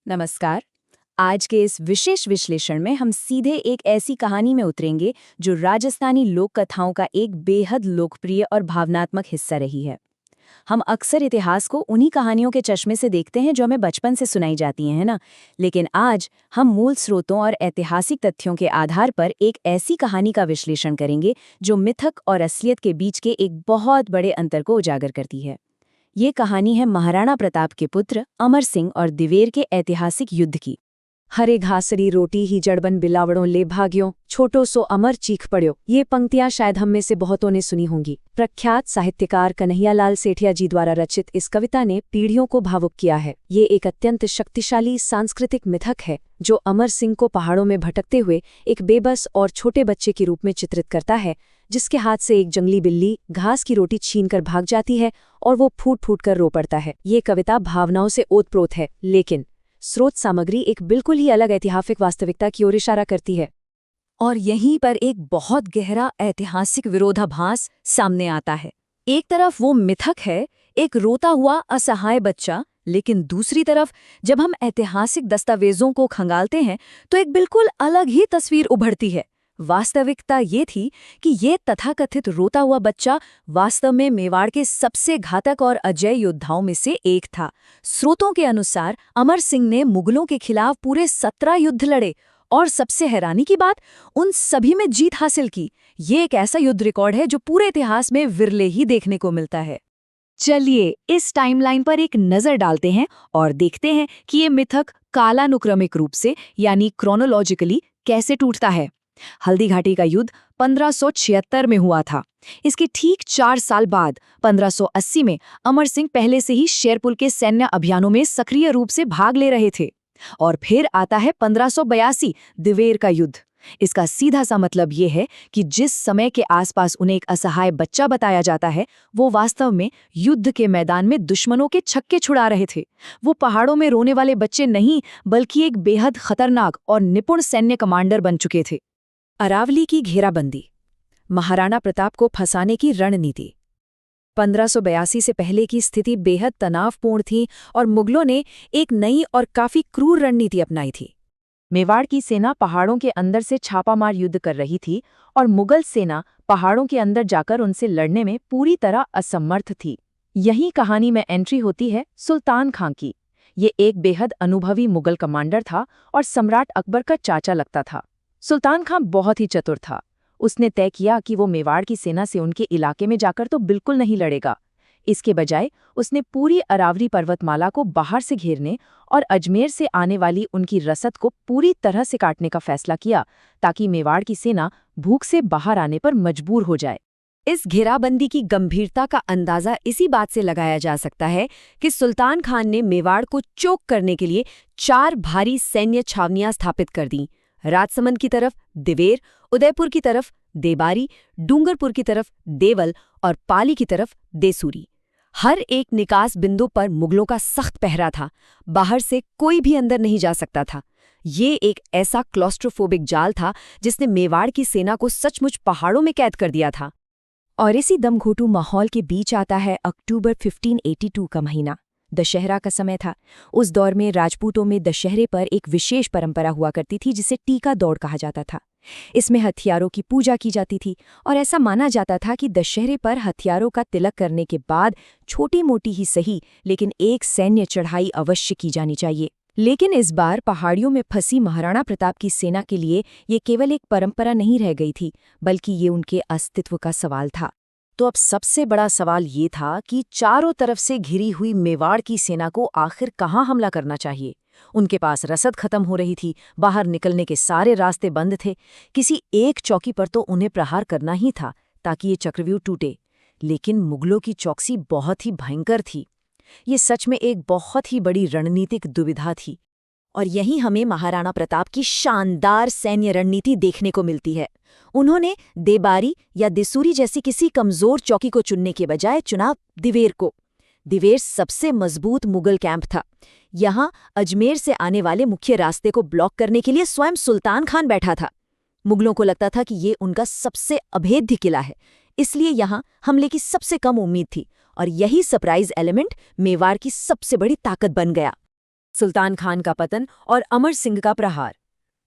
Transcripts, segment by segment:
नमस्कार। आज के इस विशेष विश्लेषण में हम सीधे एक ऐसी कहानी में उतरेंगे जो राजस्थानी लोक कथाओं का एक बेहद लोकप्रिय और भावनात्मक हिस्सा रही है। हम अक्सर इतिहास को उन्हीं कहानियों के चश्मे से देखते हैं जो हमें बचपन से सुनाई जाती हैं, है ना? लेकिन आज हम मूल स्रोतों और ऐतिहासिक तथ्यों के आधार पर एक ऐसी कहानी का विश्लेषण करेंगे जो मिथक और असलियत के बीच के एक बहुत बड़े अंतर को उजागर करती है। ये कहानी है महाराणा प्रताप के पुत्र अमर सिंह और दिवेर के ऐतिहासिक युद्ध की। हरे घासरी रोटी ही जड़बन बिलावड़ों ले भाग्यों, छोटो सो अमर चीख पड़्यो। ये पंक्तियां शायद हम में से बहुतों ने सुनी होंगी। प्रख्यात साहित्यकार कन्हैयालाल सेठिया जी द्वारा रचित इस कविता ने पीढ़ियों को भावुक किया है। ये एक अत्यंत शक्तिशाली सांस्कृतिक मिथक है जो अमर सिंह को पहाड़ों में भटकते हुए एक बेबस और छोटे बच्चे के रूप में चित्रित करता है, जिसके हाथ से एक जंगली बिल्ली घास की रोटी छीनकर भाग जाती है और वो फूट फूट कर रो पड़ता है। ये कविता भावनाओं से ओतप्रोत है, लेकिन स्रोत सामग्री एक बिल्कुल ही अलग ऐतिहासिक वास्तविकता की ओर इशारा करती है। और यहीं पर एक बहुत गहरा ऐतिहासिक विरोधाभास सामने आता है। एक तरफ वो मिथक है, एक रोता हुआ असहाय बच्चा, लेकिन दूसरी तरफ जब हम ऐतिहासिक दस्तावेजों को खंगालते हैं तो एक बिल्कुल अलग ही तस्वीर उभरती है। वास्तविकता ये थी कि ये तथाकथित रोता हुआ बच्चा वास्तव में मेवाड़ के सबसे घातक और अजय योद्धाओं में से एक था। स्रोतों के अनुसार अमर सिंह ने मुगलों के खिलाफ पूरे 17 युद्ध लड़े और सबसे हैरानी की बात, उन सभी में जीत हासिल की। ये एक ऐसा युद्ध रिकॉर्ड है जो पूरे इतिहास में विरले ही देखने को मिलता है। चलिए इस टाइमलाइन पर एक नजर डालते हैं और देखते हैं कि ये मिथक कालानुक्रमिक रूप से यानी क्रोनोलॉजिकली कैसे टूटता है। हल्दी घाटी का युद्ध 1576 में हुआ था। इसके ठीक 4 साल बाद 1580 में अमर सिंह पहले से ही शेरपुर के सैन्य अभियानों में सक्रिय रूप से भाग ले रहे थे। और फिर आता है 1582 दिवेर का युद्ध। इसका सीधा सा मतलब ये है कि जिस समय के आसपास उन्हें एक असहाय बच्चा बताया जाता है, वो वास्तव में युद्ध के मैदान में दुश्मनों के छक्के छुड़ा रहे थे। वो पहाड़ों में रोने वाले बच्चे नहीं, बल्कि एक बेहद खतरनाक और निपुण सैन्य कमांडर बन चुके थे। अरावली की घेराबंदी, महाराणा प्रताप को फंसाने की रणनीति। 1582 से पहले की स्थिति बेहद तनावपूर्ण थी और मुगलों ने एक नई और काफी क्रूर रणनीति अपनाई थी। मेवाड़ की सेना पहाड़ों के अंदर से छापामार युद्ध कर रही थी और मुगल सेना पहाड़ों के अंदर जाकर उनसे लड़ने में पूरी तरह असमर्थ थी। यही कहानी में एंट्री होती है सुल्तान खां की। ये एक बेहद अनुभवी मुगल कमांडर था और सम्राट अकबर का चाचा लगता था। सुल्तान खां बहुत ही चतुर था। उसने तय किया कि वो मेवाड़ की सेना से उनके इलाके में जाकर तो बिल्कुल नहीं लड़ेगा। इसके बजाय उसने पूरी अरावली पर्वतमाला को बाहर से घेरने और अजमेर से आने वाली उनकी रसद को पूरी तरह से काटने का फैसला किया, ताकि मेवाड़ की सेना भूख से बाहर आने पर मजबूर हो जाए। इस घेराबंदी की गंभीरता का अंदाजा इसी बात से लगाया जा सकता है कि सुल्तान खान ने मेवाड़ को चोक करने के लिए 4 भारी सैन्य छावनियां स्थापित कर दी। राजसमंद की तरफ दिवेर, उदयपुर की तरफ देबारी, डूंगरपुर की तरफ देवल और पाली की तरफ देसूरी। हर एक निकास बिंदु पर मुगलों का सख्त पहरा था। बाहर से कोई भी अंदर नहीं जा सकता था। ये एक ऐसा क्लॉस्ट्रोफोबिक जाल था जिसने मेवाड़ की सेना को सचमुच पहाड़ों में कैद कर दिया था। और इसी दमघोटू माहौल के बीच आता है अक्टूबर 1582 का महीना। दशहरा का समय था। उस दौर में राजपूतों में दशहरे पर एक विशेष परंपरा हुआ करती थी जिसे टीका दौड़ कहा जाता था। इसमें हथियारों की पूजा की जाती थी और ऐसा माना जाता था कि दशहरे पर हथियारों का तिलक करने के बाद छोटी मोटी ही सही लेकिन एक सैन्य चढ़ाई अवश्य की जानी चाहिए। लेकिन इस बार पहाड़ियों में फंसी महाराणा प्रताप की सेना के लिए ये केवल एक परंपरा नहीं रह गई थी, बल्कि ये उनके अस्तित्व का सवाल था। तो अब सबसे बड़ा सवाल ये था कि चारों तरफ से घिरी हुई मेवाड़ की सेना को आखिर कहाँ हमला करना चाहिए। उनके पास रसद खत्म हो रही थी, बाहर निकलने के सारे रास्ते बंद थे। किसी एक चौकी पर तो उन्हें प्रहार करना ही था ताकि ये चक्रव्यूह टूटे। लेकिन मुगलों की चौकसी बहुत ही भयंकर थी। ये सच में एक बहुत ही बड़ी रणनीतिक दुविधा थी। और यहीं हमें महाराणा प्रताप की शानदार सैन्य रणनीति देखने को मिलती है। उन्होंने देबारी या देसूरी जैसी किसी कमजोर चौकी को चुनने के बजाय चुना दिवेर को। दिवेर सबसे मजबूत मुगल कैंप था। यहाँ अजमेर से आने वाले मुख्य रास्ते को ब्लॉक करने के लिए स्वयं सुल्तान खान बैठा था। मुगलों को लगता था कि ये उनका सबसे अभेद्य किला है, इसलिए यहाँ हमले की सबसे कम उम्मीद थी। और यही सरप्राइज एलिमेंट मेवाड़ की सबसे बड़ी ताकत बन गया। सुल्तान खान का पतन और अमर सिंह का प्रहार।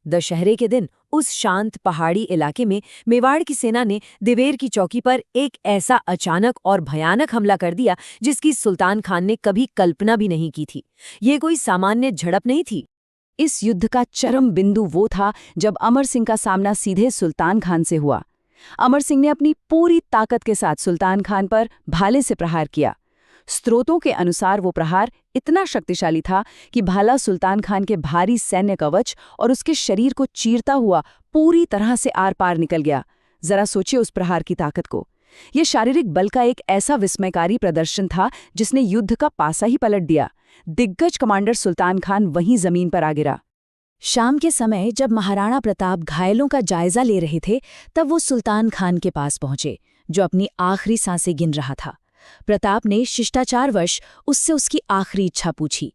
दशहरे के दिन उस शांत पहाड़ी इलाके में मेवाड़ की सेना ने दिवेर की चौकी पर एक ऐसा अचानक और भयानक हमला कर दिया जिसकी सुल्तान खान ने कभी कल्पना भी नहीं की थी। ये कोई सामान्य झड़प नहीं थी। इस युद्ध का चरम बिंदु वो था जब अमर सिंह का सामना सीधे सुल्तान खान से हुआ। अमर सिंह ने अपनी पूरी ताकत के साथ सुल्तान खान पर भाले से प्रहार किया। स्रोतों के अनुसार वो प्रहार इतना शक्तिशाली था कि भाला सुल्तान खान के भारी सैन्य कवच और उसके शरीर को चीरता हुआ पूरी तरह से आर पार निकल गया। जरा सोचिए उस प्रहार की ताकत को। यह शारीरिक बल का एक ऐसा विस्मयकारी प्रदर्शन था जिसने युद्ध का पासा ही पलट दिया। दिग्गज कमांडर सुल्तान खान वहीं जमीन पर आ गिरा। शाम के समय जब महाराणा प्रताप घायलों का जायजा ले रहे थे, तब वो सुल्तान खान के पास पहुंचे, जो अपनी आखिरी सांसें गिन रहा था। प्रताप ने शिष्टाचारवश उससे उसकी आखिरी इच्छा पूछी।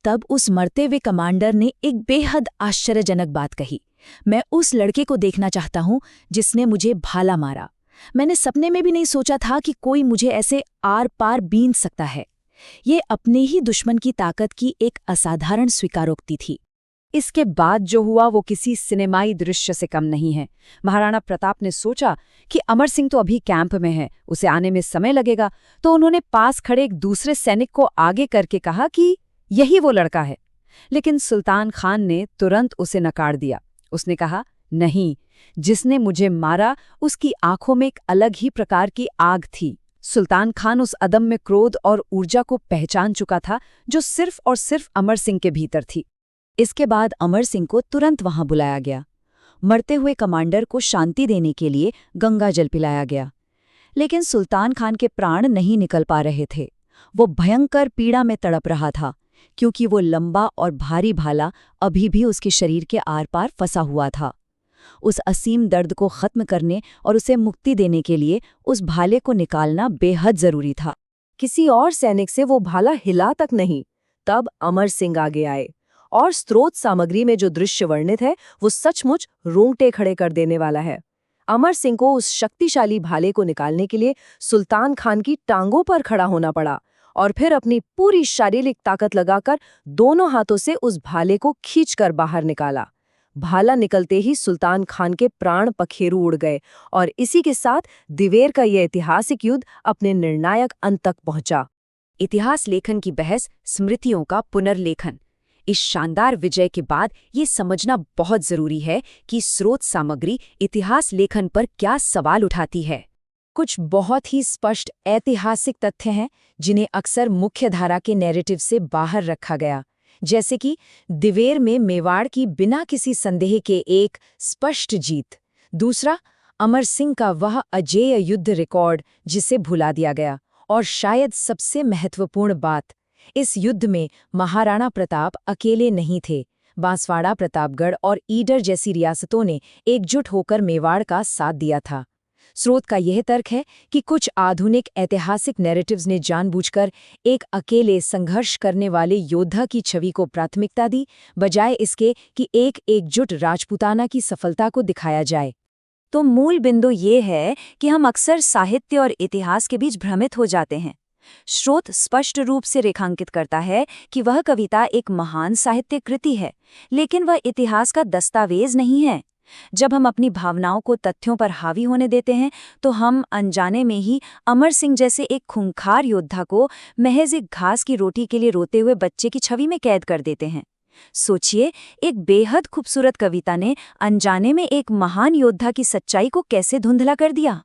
तब उस मरते हुए कमांडर ने एक बेहद आश्चर्यजनक बात कही। मैं उस लड़के को देखना चाहता हूं जिसने मुझे भाला मारा। मैंने सपने में भी नहीं सोचा था कि कोई मुझे ऐसे आर पार बीन सकता है। ये अपने ही दुश्मन की ताकत की एक असाधारण स्वीकारोक्ति थी। इसके बाद जो हुआ वो किसी सिनेमाई दृश्य से कम नहीं है। महाराणा प्रताप ने सोचा कि अमर सिंह तो अभी कैंप में है, उसे आने में समय लगेगा, तो उन्होंने पास खड़े एक दूसरे सैनिक को आगे करके कहा कि यही वो लड़का है। लेकिन सुल्तान खान ने तुरंत उसे नकार दिया। उसने कहा, नहीं, जिसने मुझे मारा उसकी आंखों में एक अलग ही प्रकार की आग थी। सुल्तान खान उस अदम्य क्रोध और ऊर्जा को पहचान चुका था जो सिर्फ और सिर्फ अमर सिंह के भीतर थी। इसके बाद अमर सिंह को तुरंत वहां बुलाया गया। मरते हुए कमांडर को शांति देने के लिए गंगा जल पिलाया गया। लेकिन सुल्तान खान के प्राण नहीं निकल पा रहे थे। वो भयंकर पीड़ा में तड़प रहा था, क्योंकि वो लंबा और भारी भाला अभी भी उसके शरीर के आर पार फंसा हुआ था। उस असीम दर्द को खत्म करने और उसे मुक्ति देने के लिए उस भाले को निकालना बेहद जरूरी था। किसी और सैनिक से वो भाला हिला तक नहीं। तब अमर सिंह आगे आए, और स्रोत सामग्री में जो दृश्य वर्णित है वो सचमुच रोंगटे खड़े कर देने वाला है। अमर सिंह को उस शक्तिशाली भाले को निकालने के लिए सुल्तान खान की टांगों पर खड़ा होना पड़ा और फिर अपनी पूरी शारीरिक ताकत लगाकर दोनों हाथों से उस भाले को खींचकर बाहर निकाला। भाला निकलते ही सुल्तान खान के प्राण पखेरु उड़ गए और इसी के साथ दिवेर का यह ऐतिहासिक युद्ध अपने निर्णायक अंत तक पहुंचा। इतिहास लेखन की बहस, स्मृतियों का पुनर्लेखन। इस शानदार विजय के बाद ये समझना बहुत जरूरी है कि स्रोत सामग्री इतिहास लेखन पर क्या सवाल उठाती है। कुछ बहुत ही स्पष्ट ऐतिहासिक तथ्य हैं जिन्हें अक्सर मुख्यधारा के नैरेटिव से बाहर रखा गया, जैसे कि दिवेर में मेवाड़ की बिना किसी संदेह के एक स्पष्ट जीत। दूसरा, अमर सिंह का वह अजेय युद्ध रिकॉर्ड जिसे भुला दिया गया। और शायद सबसे महत्वपूर्ण बात, इस युद्ध में महाराणा प्रताप अकेले नहीं थे। बांसवाड़ा, प्रतापगढ़ और ईडर जैसी रियासतों ने एकजुट होकर मेवाड़ का साथ दिया था। स्रोत का यह तर्क है कि कुछ आधुनिक ऐतिहासिक नैरेटिव्स ने जानबूझकर एक अकेले संघर्ष करने वाले योद्धा की छवि को प्राथमिकता दी, बजाय इसके कि एक एकजुट राजपूताना की सफलता को दिखाया जाए। तो मूल बिंदु ये है कि हम अक्सर साहित्य और इतिहास के बीच भ्रमित हो जाते हैं। स्रोत स्पष्ट रूप से रेखांकित करता है कि वह कविता एक महान साहित्य कृति है, लेकिन वह इतिहास का दस्तावेज नहीं है। जब हम अपनी भावनाओं को तथ्यों पर हावी होने देते हैं तो हम अनजाने में ही अमर सिंह जैसे एक खूंखार योद्धा को महज एक घास की रोटी के लिए रोते हुए बच्चे की छवि में कैद कर देते हैं। सोचिए, एक बेहद खूबसूरत कविता ने अनजाने में एक महान योद्धा की सच्चाई को कैसे धुंधला कर दिया।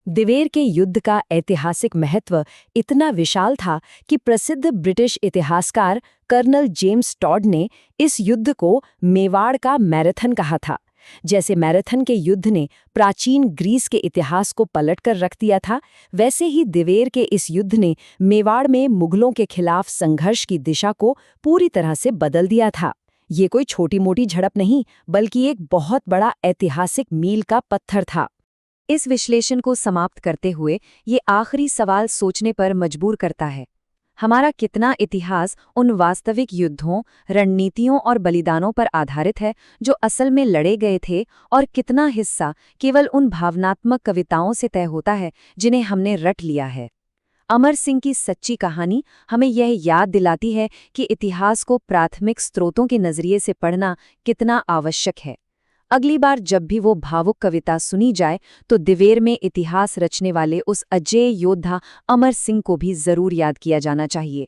दिवेर के युद्ध का ऐतिहासिक महत्व इतना विशाल था कि प्रसिद्ध ब्रिटिश इतिहासकार कर्नल जेम्स टॉड ने इस युद्ध को मेवाड़ का मैराथन कहा था। जैसे मैराथन के युद्ध ने प्राचीन ग्रीस के इतिहास को पलटकर रख दिया था, वैसे ही दिवेर के इस युद्ध ने मेवाड़ में मुगलों के खिलाफ संघर्ष की दिशा को पूरी तरह से बदल दिया था। ये कोई छोटी मोटी झड़प नहीं, बल्कि एक बहुत बड़ा ऐतिहासिक मील का पत्थर था। इस विश्लेषण को समाप्त करते हुए ये आखिरी सवाल सोचने पर मजबूर करता है, हमारा कितना इतिहास उन वास्तविक युद्धों, रणनीतियों और बलिदानों पर आधारित है जो असल में लड़े गए थे, और कितना हिस्सा केवल उन भावनात्मक कविताओं से तय होता है जिन्हें हमने रट लिया है। अमर सिंह की सच्ची कहानी हमें यह याद दिलाती है कि इतिहास को प्राथमिक स्रोतों के नजरिए से पढ़ना कितना आवश्यक है। अगली बार जब भी वो भावुक कविता सुनी जाए तो दिवेर में इतिहास रचने वाले उस अजेय योद्धा अमर सिंह को भी जरूर याद किया जाना चाहिए।